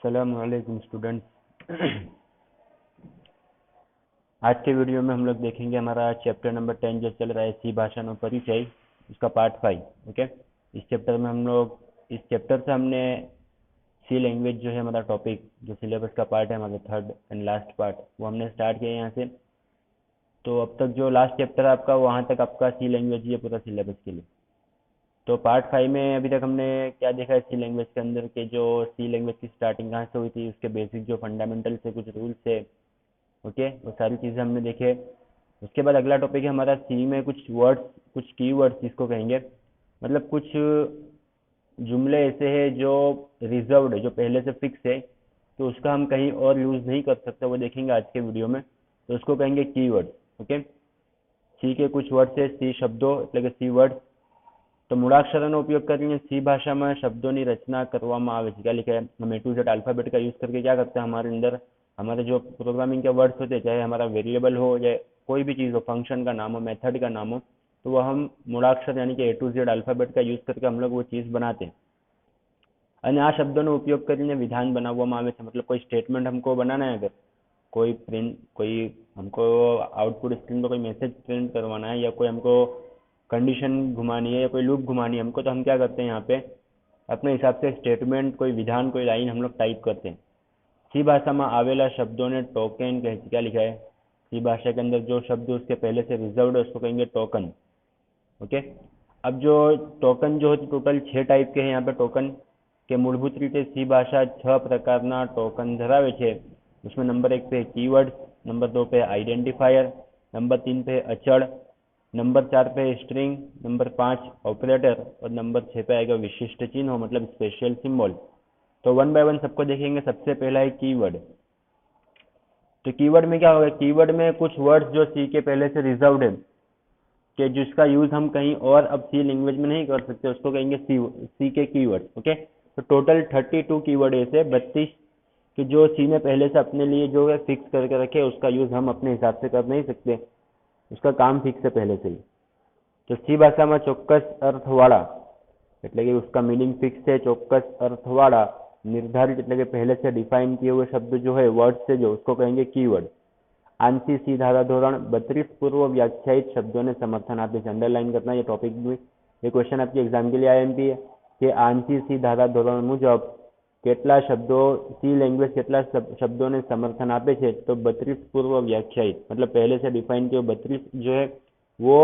अस्सलामुअलैकुम स्टूडेंट्स। आज के वीडियो में हम लोग देखेंगे हमारा चैप्टर नंबर 10 जो चल रहा है सी भाषा में परिचय, उसका पार्ट 5। ओके, इस चैप्टर में हम लोग इस चैप्टर से हमने सी लैंग्वेज जो है हमारा टॉपिक जो सिलेबस का पार्ट है हमारा थर्ड एंड लास्ट पार्ट, वो हमने स्टार्ट किया यहाँ से। तो अब तक जो लास्ट चैप्टर है आपका, वहाँ तक आपका सी लैंग्वेज ही है पूरा सिलेबस के लिए। तो पार्ट 5 में अभी तक हमने क्या देखा है सी लैंग्वेज के अंदर के जो सी लैंग्वेज की स्टार्टिंग कहाँ से हुई थी, उसके बेसिक जो फंडामेंटल से कुछ रूल्स है, ओके, वो सारी चीज़ें हमने देखे। उसके बाद अगला टॉपिक है हमारा सी में कुछ वर्ड्स, कुछ की वर्ड्स जिसको कहेंगे, मतलब कुछ जुमले ऐसे हैं जो रिजर्व्ड है, जो पहले से फिक्स है, तो उसका हम कहीं और यूज़ नहीं कर सकते, वो देखेंगे आज के वीडियो में। तो उसको कहेंगे की वर्ड्स। ओके, सी के कुछ वर्ड्स है, सी शब्दों એટલે કે सी वर्ड्स। तो મૂળાક્ષરોનો ઉપયોગ કરીને सी भाषा में शब्दों की रचना કરવામાં આવે છે। क्या लिखा है, हम ए टू जेड अल्फ़ाबेट का यूज़ करके क्या करते हैं, हमारे अंदर हमारे जो प्रोग्रामिंग के वर्ड्स होते हैं, चाहे हमारा वेरिएबल हो या कोई भी चीज़ हो, फंक्शन का नाम हो, मेथड का नाम हो, तो वो हम મૂળાક્ષર यानी कि ए टू जेड अल्फ़ाबेट का यूज़ करके हम लोग वो चीज़ बनाते हैं। અને આ શબ્દોનો ઉપયોગ કરીને વિધાન બનાવવામાં આવે છે। मतलब कोई स्टेटमेंट हमको बनाना है, अगर कोई हमको आउटपुट स्क्रीन पर कोई मैसेज प्रिंट करवाना है या कोई हमको कंडीशन घुमानी है या कोई लूप घुमानी है हमको, तो हम क्या करते हैं, यहाँ पे अपने हिसाब से स्टेटमेंट, कोई विधान, कोई लाइन हम लोग टाइप करते हैं। सी भाषा में आवेला शब्दों ने टोकन कहे। क्या लिखा है, सी भाषा के अंदर जो शब्द उसके पहले से रिजर्व्ड है उसको कहेंगे टोकन। ओके, अब जो टोकन जो है टोटल 6 टाइप के हैं यहाँ पे टोकन के। मूलभूत रीते सी भाषा 6 प्रकारना टोकन धरावे छे। उसमें नंबर 1 पे कीवर्ड, नंबर 2 पे आइडेंटिफायर, नंबर 3 पे अचड़, नंबर 4 पे स्ट्रिंग, नंबर 5 ऑपरेटर और नंबर 6 पे आएगा विशिष्ट चिन्ह, मतलब स्पेशल सिंबल। तो वन बाय वन सबको देखेंगे। सबसे पहला है कीवर्ड। तो कीवर्ड में क्या होगा, कीवर्ड में कुछ वर्ड्स जो सी के पहले से रिजर्व्ड है, कि जिसका यूज हम कहीं और अब सी लैंग्वेज में नहीं कर सकते, उसको कहेंगे सी के कीवर्ड। ओके, तो टोटल 32 कीवर्ड ऐसे 32 कि जो सी ने पहले से अपने लिए जो है फिक्स करके रखे, उसका यूज हम अपने हिसाब से कर नहीं सकते, उसका काम फिक्स है पहले से ही। तो सी भाषा में ચોક્કસ અર્થવાળા એટલે કે उसका मीनिंग फिक्स है, ચોક્કસ અર્થવાળા निर्धारित એટલે કે पहले से डिफाइन किए हुए शब्द जो है वर्ड से जो, उसको कहेंगे कीवर्ड। आंसी सी धारा धोरण 32 पूर्व व्याख्यायित शब्दों ने समर्थन आपे। अंडरलाइन करना, ये टॉपिक भी, ये क्वेश्चन आपके एग्जाम के लिए आईएमपी है कि आंसी सी धारा धोरण मुजब કેટલા शब्दों सी लैंग्वेज કેટલા शब्दों ने समर्थन आपे छे। तो 32 पूर्व व्याख्यायित मतलब पहले से डिफाइन किए 32 जो है वो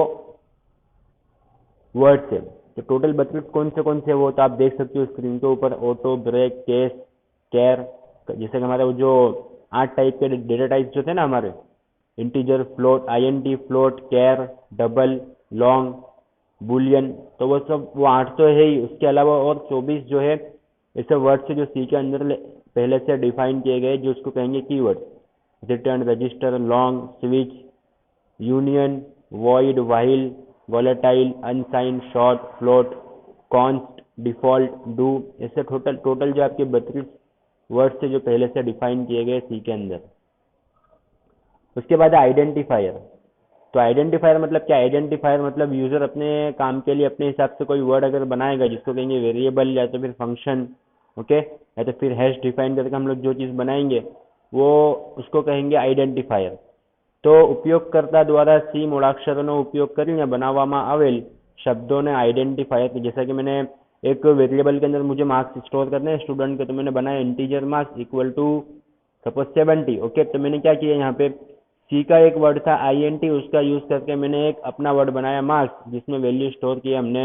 वर्ड से। तो टोटल 32 कौन से वो तो आप देख सकते हो स्क्रीन के ऊपर, ऑटो, ब्रेक, केस, केयर। जैसे कि हमारे वो जो 8 टाइप के डेटा टाइप जो थे ना हमारे, integer, float, INT, float, care, double, long, Boolean, तो वो सब वो 8 तो है ही। उसके अलावा और 24 जो है ऐसे वर्ड से जो सी के अंदर पहले से डिफाइन किए गए, जो उसको कहेंगे keyword. Return, register, long, switch, union, void, while, volatile, अनसाइन, short, float, const, default, do, ऐसे टोटल जो आपके 32 वर्ड से जो पहले से डिफाइन किए गए सी के अंदर। उसके बाद आइडेंटिफायर। तो आइडेंटिफायर मतलब क्या, आइडेंटिफायर मतलब यूजर अपने काम के लिए अपने हिसाब से कोई वर्ड अगर बनाएगा, जिसको कहेंगे वेरिएबल या तो फिर फंक्शन, ओके, या तो फिर हैश डिफाइन करके हम लोग जो चीज़ बनाएंगे वो उसको कहेंगे आइडेंटिफायर। तो उपयोगकर्ता द्वारा सी મૂળાક્ષરોનો उपयोग કરીને બનાવવામાં આવેલ शब्दों ने आइडेंटिफायर, जैसा कि मैंने एक वेरिएबल के अंदर मुझे मार्क्स स्टोर करने हैं स्टूडेंट के, तो मैंने बनाया integer marks equal to suppose 70। Okay, तो मैंने क्या किया, यहाँ पे सी का एक वर्ड था INT, उसका यूज करके मैंने एक अपना वर्ड बनाया मार्क्स, जिसमें वैल्यू स्टोर किया हमने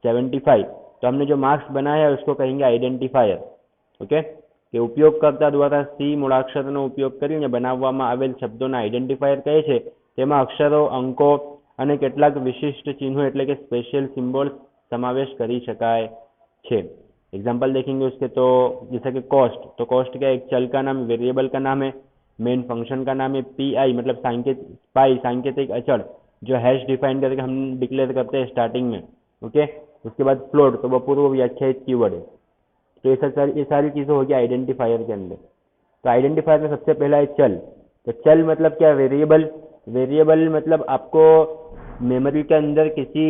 75। तो हमने जो मार्क्स बनाया है उसको कहेंगे आइडेंटिफायर। ओके, કે ઉપયોગકર્તા દ્વારા સી મૂળાક્ષરનો ઉપયોગ કરીને બનાવવામાં આવેલ શબ્દોના આઇડેન્ટિફાયર કહે છે। તેમાં અક્ષરો, અંકો અને કેટલાક વિશિષ્ટ ચિહ્નો એટલે કે સ્પેશિયલ સિમ્બોલ્સ समावेश કરી શકાય છે। एग्जाम्पल देखेंगे उसके, तो जैसा कि कॉस्ट, तो कॉस्ट क्या, एक चल का नाम, वेरिएबल का नाम है, मेन फंक्शन का नाम है, PI मतलब सांकेतिक अचल, जो हैश डिफाइन करके हम डिक्लेयर करते हैं स्टार्टिंग में। ओके, उसके बाद फ्लोट, तो वो पूर्व व्याख्यायित कीवर्ड है। तो ये सारी चीज़ें होगी आइडेंटिफायर के अंदर। तो आइडेंटिफायर में सबसे पहला है चल। तो चल मतलब क्या, वेरिएबल मतलब आपको मेमोरी के अंदर किसी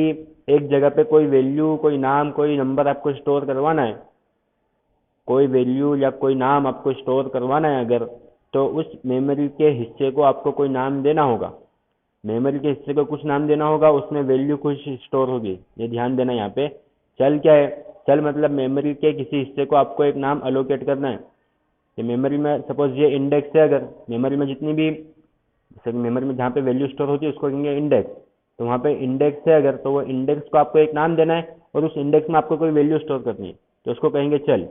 एक जगह पे कोई वैल्यू, कोई नाम, कोई नंबर आपको स्टोर करवाना है, कोई वैल्यू या कोई नाम आपको स्टोर करवाना है अगर, तो उस मेमोरी के हिस्से को आपको कोई नाम देना होगा। मेमोरी के हिस्से को कुछ नाम देना होगा, उसमें वैल्यू कुछ स्टोर होगी। ये ध्यान देना यहाँ पे। चल क्या है? चल मतलब मेमोरी के किसी हिस्से को आपको एक नाम अलोकेट करना है। ये मेमोरी में सपोज ये इंडेक्स है, अगर मेमोरी में जितनी भी, जैसे मेमोरी में जहाँ पे वैल्यू स्टोर होती है उसको कहेंगे इंडेक्स। तो वहाँ पे इंडेक्स है अगर, तो वो इंडेक्स को आपको एक नाम देना है और उस इंडेक्स में आपको कोई वैल्यू स्टोर करनी है, तो उसको कहेंगे चल।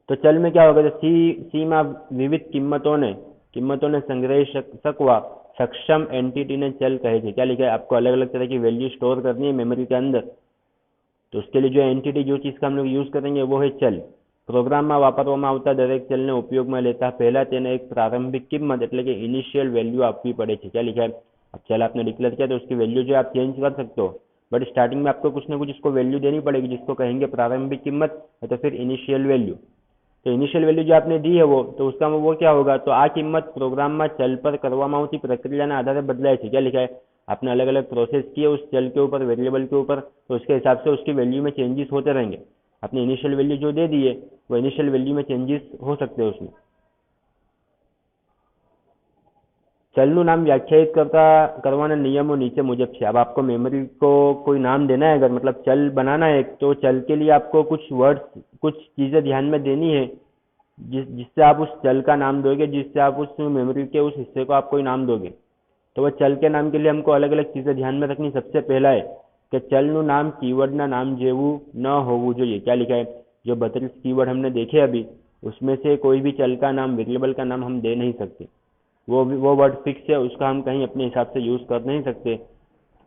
तो चल में क्या होगा? तो सी में विविध કિંમતોને સંગ્રહી શકવા સક્ષમ एंटिटी ने चल कहे છે। क्या लिखा है? आपको अलग अलग तरह की वैल्यू स्टोर करनी है मेमोरी के अंदर, तो उसके लिए जो एंटिटी, जो चीज़ का हम लोग यूज़ करेंगे वो है चल। પ્રોગ્રામમાં વાપરવામાં આવતા દરેક ચલને ઉપયોગમાં લેતા પહેલા તેને એક પ્રારંભિક કિંમત એટલે કે ઇનિશિयल वैल्यू આપવી પડે છે। क्या लिखा है? अब चल आपने डिक्लेयर किया तो उसकी वैल्यू जो आप चेंज कर सकते हो, बट स्टार्टिंग में आपको कुछ ना कुछ इसको वैल्यू देनी पड़ेगी, जिसको कहेंगे प्रारंभिक किंमत या तो फिर इनिशियल वैल्यू। तो इनिशियल वैल्यू जो आपने दी है वो, तो उसका वो क्या होगा? तो आ किंमत प्रोग्रामમાં चल पर કરવામાં આવતી પ્રક્રિયાના આધારે बदलाય છે। क्या लिखा है? आपने अलग अलग प्रोसेस किए उस चल के ऊपर, वेरिएबल के ऊपर, तो उसके हिसाब से उसकी वैल्यू में चेंजेस होते रहेंगे। आपने इनिशियल वैल्यू जो दे दी है वो इनिशियल वैल्यू में चेंजेस हो सकते हैं उसमें। चलનું नाम व्याख्यायित करवाना नियमों नीचे मुजब છે। अब आपको मेमोरी को कोई नाम देना है अगर, मतलब चल बनाना है, तो चल के लिए आपको कुछ वर्ड्स, कुछ चीज़ें ध्यान में देनी है, जिससे आप उस चल का नाम दोगे, जिससे आप उस मेमोरी के उस हिस्से को आप कोई नाम दोगे। तो वह चल के नाम के लिए हमको अलग अलग चीज़ें ध्यान में रखनी। सबसे पहला है कि चलનું नाम कीवर्डના नाम જેવું न होવું જોઈએ। क्या लिखा है? जो 32 कीवर्ड हमने देखे अभी, उसमें से कोई भी चल का नाम, वेरिएबल का नाम हम दे नहीं सकते। वो वर्ड फिक्स है, उसका हम कहीं अपने हिसाब से यूज़ कर नहीं सकते।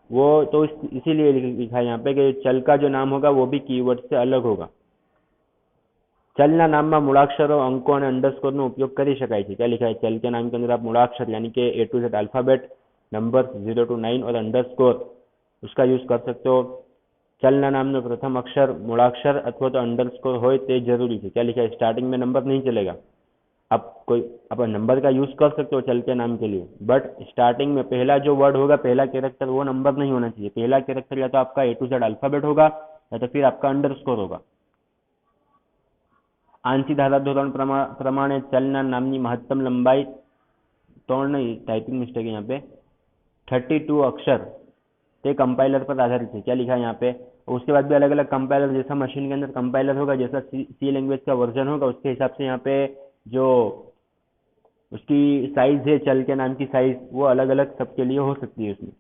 वो तो इसीलिए लिखा है यहाँ पे कि चल का जो नाम होगा वो भी कीवर्ड से अलग होगा। चलना नामમાં મૂળાક્ષરો, અંકો અને અંડરસ્કોરનો ઉપયોગ કરી શકાય છે। क्या लिखा है? चल के नाम के अंदर आप मूळाक्षर यानी कि A to Z alphabet, number 0 to 9 और अंडरस्कोर, उसका यूज़ कर सकते हो। चलना नामનો प्रथम अक्षर મૂળાક્ષર अथवा तो अंडरस्कोर હોય તે જરૂરી છે। क्या लिखा है? स्टार्टिंग में नंबर नहीं चलेगा। आप नंबर का यूज़ कर सकते हो चल के नाम के लिए, बट स्टार्टिंग में पहला जो वर्ड होगा, पहला कैरेक्टर, वो नंबर नहीं होना चाहिए। पहला कैरेक्टर या तो आपका A to Z अल्फ़ाबेट होगा या तो फिर आपका अंडरस्कोर होगा। आंसी धाराधोरण प्रमाणे चलना नामनी महत्तम लंबाई 3 नहीं, टाइपिंग मिस्टेक है यहाँ पे, 32 अक्षर ते कंपाइलर पर आधारित है। क्या लिखा है यहाँ पे? उसके बाद भी अलग अलग कंपाइलर, जैसा मशीन के अंदर कंपाइलर होगा, जैसा सी लैंग्वेज का वर्जन होगा, उसके हिसाब से यहाँ पे जो उसकी साइज है, चल के नाम की साइज, वो अलग अलग सबके लिए हो सकती है उसमें।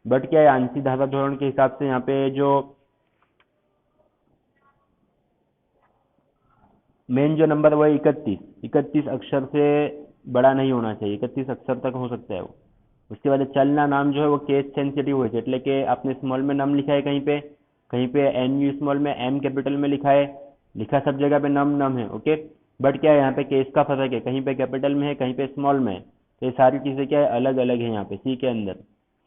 बट क्या है, आंसी धाराधोरण के हिसाब से यहाँ पे जो मेन जो नंबर वो है 31 अक्षर से बड़ा नहीं होना चाहिए, 31 अक्षर तक हो सकता है वो। उसके बाद चलना नाम जो है वो केस सेंसिटिव હોય છે, એટલે કે आपने स्मॉल में नम लिखा है, कहीं पे एन यू स्मॉल में, एम कैपिटल में लिखा सब जगह पे नम है, ओके। बट क्या है, यहाँ पे केस का फर्क है, कहीं पे कैपिटल में है, कहीं पे स्मॉल में है। तो ये सारी चीज़ें क्या है, अलग अलग है यहाँ पे सी के अंदर।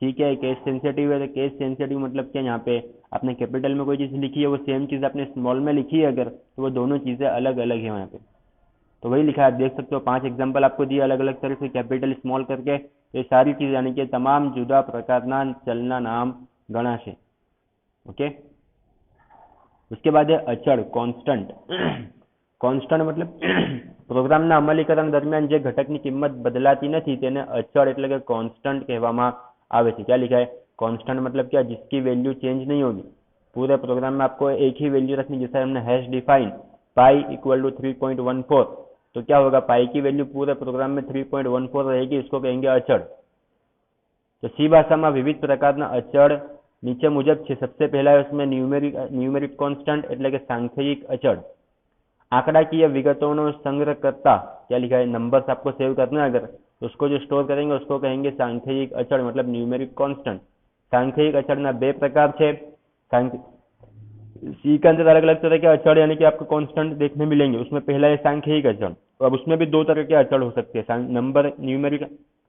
सी क्या है, केस सेंसिटिव है। तो केस सेंसिटिव मतलब क्या, यहाँ पे आपने कैपिटल में कोई चीज़ लिखी है, वो सेम चीज़ आपने स्मॉल में लिखी है अगर, तो वो दोनों चीज़ें अलग अलग है यहाँ पे। तो वही लिखा है, आप देख सकते हो 5 एग्जाम्पल आपको दिए अलग अलग तरह से, कैपिटल स्मॉल करके। तो ये सारी चीज़ यानी कि તમામ જુદા પ્રકારના ચલના નામ ગણાશે, ओके। उसके बाद है અચળ, કોન્સ્ટન્ટ। કોન્સ્ટન્ટ मतलब પ્રોગ્રામના અમલીકરણ દરમિયાન જે ઘટકની કિંમત બદલાતી નથી તેને અચળ એટલે કે કોન્સ્ટન્ટ કહેવામાં આવે છે। क्या लिखा है? कांस्टेंट मतलब क्या, जिसकी वैल्यू चेंज नहीं होगी। पूरे प्रोग्राम में आपको एक ही वैल्यू रखनी, जैसे हमने hash define pi equal to 3.14, तो क्या होगा, पाई की वैल्यू पूरे प्रोग्राम में 3.14 रहेगी, इसको कहेंगे अचड़। तो सी भाषा में विविध प्रकारना अचड़ नीचे मुजब है। सबसे पहला है उसमें न्यूमेरिक कांस्टेंट એટલે કે सांख्यिक अचड़। आंकड़ाकीय विगतों संग्रह करता, क्या लिखा है, नंबर्स आपको सेव करना है अगर, तो उसको जो स्टोर करेंगे उसको कहेंगे सांख्यिक अचड़ मतलब न्यूमेरिक कांस्टेंट। सांख्यिक अचड़ना बे प्रकार है। सी के अंदर अलग अलग तरह के अचड़ यानी कि आपको कांस्टेंट देखने मिलेंगे। उसमें पहला है सांख्यिक अचड़, तो अब उसमें भी 2 तरह के अचड़ हो सकते हैं नंबर न्यूमेरिक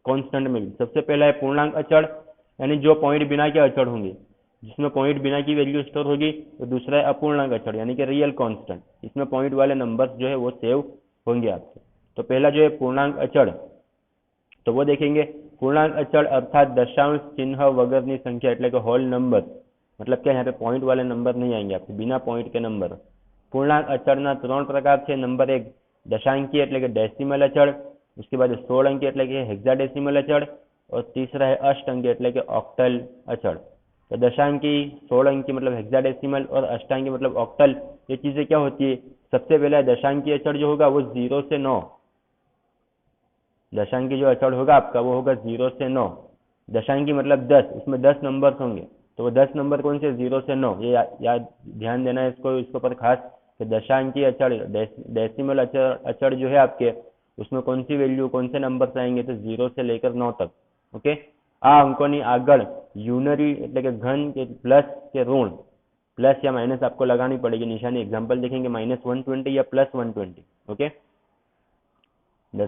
कांस्टेंट में भी। सबसे पहला है पूर्णांक अचड़, यानी जो पॉइंट बिना के अचड़ होंगे, जिसमें पॉइंट बिना की वैल्यू स्टोर होगी। तो दूसरा है अपूर्णांक अचड़ यानी कि रियल कांस्टेंट, इसमें पॉइंट वाले नंबर्स जो है वो सेव होंगे आपके। तो पहला जो है पूर्णांक अचड़, तो वो देखेंगे। पूर्णांक अचड़ अर्थात दशांश चिन्ह वगैरह संख्या એટલે કે होल नंबर, मतलब क्या यहाँ पे पॉइंट वाले नंबर नहीं आएंगे आपके, बिना पॉइंट के नंबर। પૂર્ણાંક અચળના 3 પ્રકાર છે। નંબર 1 दशांकी એટલે કે डेसिमल अचड़, उसके बाद 16 अंकी એટલે કે हेक्साडेसिमल अचड़ और तीसरा है अष्टांकी એટલે કે ऑक्टल अचड़। तो दशांकी, 16 अंकी मतलब हेक्साडेसिमल और अष्टांकी मतलब ऑक्टल, ये चीजें क्या होती है? सबसे पहले दशांकी अचड़ जो होगा वो 0 से 9, दशांकी जो अचड़ होगा आपका वो होगा 0 से 9। दशांकी मतलब 10, उसमें 10 नंबर होंगे, तो वो 10 नंबर कौन से? 0 से 9। ये याद ध्यान देना है इसको, इसके ऊपर खास कि दशांकी अचड़, डेसिमल अचड़ जो है आपके, उसमें कौन सी वैल्यू, कौन से नंबर आएंगे? तो 0 से लेकर 9 तक। ओके, आ अंकोनी आगळ यूनरी એટલે કે ઘન કે પ્લસ કે ઋણ, प्लस या माइनस आपको लगानी पड़ेगी निशानी। एग्जांपल देखेंगे -120 या +120। ओके,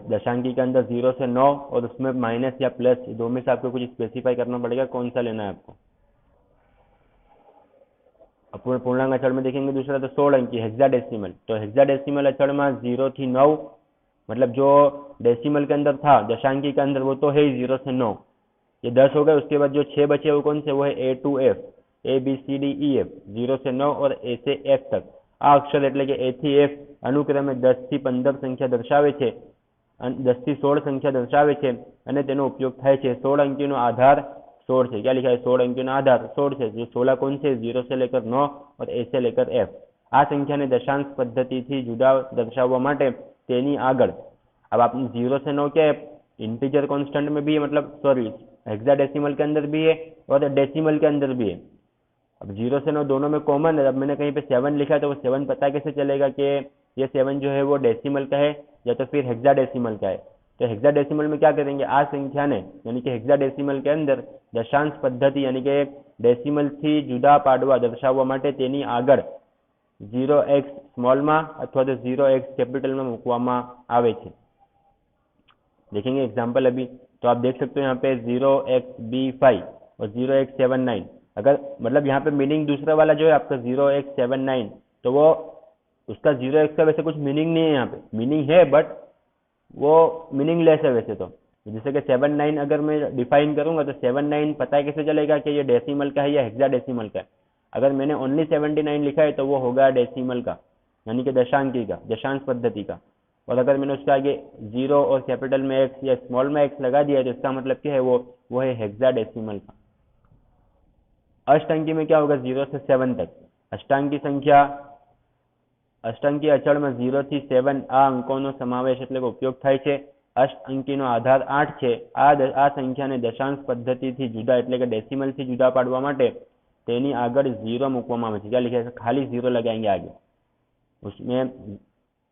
दशांकी के अंदर 0 से 9 और उसमें माइनस या प्लस, दो में से आपको कुछ स्पेसिफाई करना पड़ेगा कौन सा लेना है आपको। अब पूर्णांक अचड़ में देखेंगे दूसरा तो 16 अंकी हेक्साडेसिमल। तो हेक्साडेसिमल अचड़ में 0 થી 9 मतलब जो डेसिमल के अंदर था दशांकी के अंदर वो तो है ही 0 से 9, ये 10 हो गए। उसके बाद जो 6 बचे वो कौन से? वो है A to F, ABCDEF, 0 से 9 और A से F तक। आ अक्षर એટલે કે A થી F અનુક્રમે 10 થી 15 સંખ્યા દર્શાવે છે, 10 થી 16 સંખ્યા દર્શાવે છે અને તેનો ઉપયોગ થાય છે। 16 અંકીનો આધાર 16 છે। क्या लिखा है? 16 अंकीનો आधार 16 છે। जो 16 कौन से? 0 से लेकर 9 और A से लेकर F। આ સંખ્યાને દશાંશ પદ્ધતિથી જુદા દર્શાવવા માટે તેની આગળ, अब आप 0 से 9 क्या है? इंटीजर कांस्टेंट में भी है, मतलब सॉरी हेक्साडेसिमल के अंदर भी है और डेसिमल के अंदर भी है। अब 0 से 9 दोनों में कॉमन है। अब मैंने कहीं पे 7 लिखा है तो वो 7 पता कैसे चलेगा कि ये 7 जो है वो डेसिमल का है या तो फिर हेक्साडेसिमल का है? तो हेक्साडेसिमल में क्या करेंगे? आ संख्या ने यानी कि हेक्साडेसिमल के अंदर दशांश पद्धति यानी कि डेसिमल थी जुदा पाडवा दर्शाववा माटे तेनी आगळ 0x स्मॉल में अथवा तो 0x कैपिटल में मूकवामां आवे छे। देखेंगे एग्जाम्पल अभी, तो आप देख सकते हो यहाँ पे 0xB5 और 0x79। अगर मतलब यहाँ पे मीनिंग दूसरा वाला जो है आपका 0x79, तो वो उसका 0x का वैसे कुछ मीनिंग नहीं है, यहाँ पे मीनिंग है बट वो मीनिंगलेस है वैसे तो। जैसे कि 79 अगर मैं डिफाइन करूंगा तो 79 पता कैसे चलेगा कि ये डेसिमल का है या हेक्साडेसिमल का है? अगर मैंने ओनली 79 लिखा है तो वो होगा डेसिमल का यानी कि दशांकी का, दशांश पद्धति का। और अगर मैंने उसके आगे 0 और कैपिटल में x या स्मॉल में x लगा दिया तो इसका मतलब क्या है? वो है हेक्साडेसिमल का। अष्टांकी में क्या होगा? 0 से 7 तक। अष्टांकी संख्या, अष्टांकी अचળ में 0 થી 7 આ અંકોનો સમાવેશ એટલે કે ઉપયોગ થાય છે। અષ્ટ અંકીનો આધાર 8 છે। આ સંખ્યાને દશાંશ પદ્ધતિથી जुदा એટલે કે डेसिमल થી जुदा પાડવા માટે તેની આગળ 0 મૂકવામાં આવે છે। क्या लिखा है? खाली 0 लगाएंगे आगे। उसमें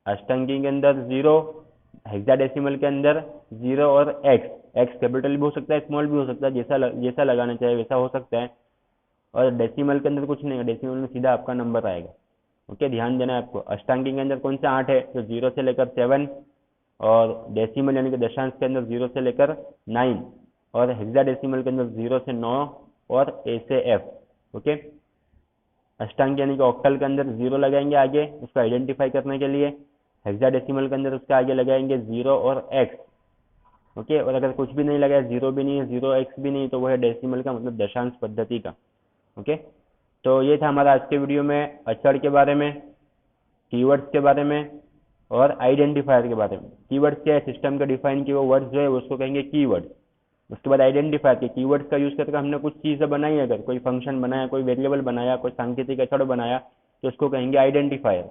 अष्टांकी के अंदर 0, हेक्साडेसिमल के अंदर 0 और x कैपिटल भी हो सकता है, स्मॉल भी हो सकता है, जैसा लगाना चाहे वैसा हो सकता है। और डेसिमल के अंदर कुछ नहीं है, डेसिमल में सीधा आपका नंबर आएगा। ओके, ध्यान देना है आपको। अष्टांकी के अंदर कौन सा 8 है? तो 0 से लेकर 7 और डेसिमल यानी कि दशांश के अंदर 0 से लेकर 9 और हेक्साडेसिमल के अंदर 0 से 9 और A से F। ओके, अष्टांकी यानी कि ऑक्टल के अंदर 0 लगाएंगे आगे उसको आइडेंटिफाई करने के लिए। हेक्साडेसिमल के अंदर उसके आगे लगाएंगे 0 और x। ओके, और अगर कुछ भी नहीं लगाया, 0 भी नहीं है, 0x भी नहीं, तो वो है डेसिमल का मतलब दशांश पद्धति का। ओके, तो ये था हमारा आज के वीडियो में अचड़ के बारे में, कीवर्ड्स के बारे में और आइडेंटिफायर के बारे में। कीवर्ड्स क्या है? सिस्टम के डिफाइन किए हुए वर्ड्स जो है उसको कहेंगे कीवर्ड्स। उसके बाद आइडेंटिफायर के कीवर्ड्स का यूज करके हमने कुछ चीजें बनाई, अगर कोई फंक्शन बनाया, कोई वेरिएबल बनाया, कोई सांकेतिक अचड़ बनाया तो उसको कहेंगे आइडेंटिफायर।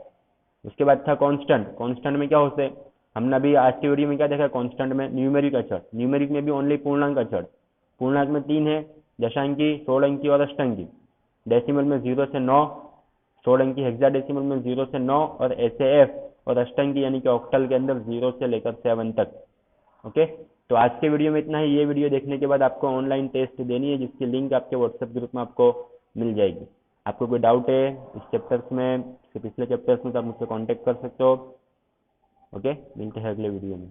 उसके बाद था कांस्टेंट। कांस्टेंट में क्या होते हैं? हमने अभी आज की वीडियो में क्या देखा? कांस्टेंट में न्यूमेरिक अचड़। न्यूमेरिक में भी ओनली पूर्णांक अचड़। पूर्णांक में 3 है, दशांकी, 16 अंकी और अष्टांकी। डेसिमल में 0 से 9, 16 अंकी हेक्साडेसिमल में 0 से 9 और A से F और अष्टांकी यानी कि ऑक्टल के अंदर 0 से लेकर 7 तक। ओके, तो आज के वीडियो में इतना ही। ये वीडियो देखने के बाद आपको ऑनलाइन टेस्ट देनी है जिसकी लिंक आपके व्हाट्सएप ग्रुप में आपको मिल जाएगी। आपको कोई डाउट है इस चैप्टर्स में, पिछले चैप्टर्स में, तो आप मुझसे कांटेक्ट कर सकते हो। ओके, मिलते हैं अगले वीडियो में।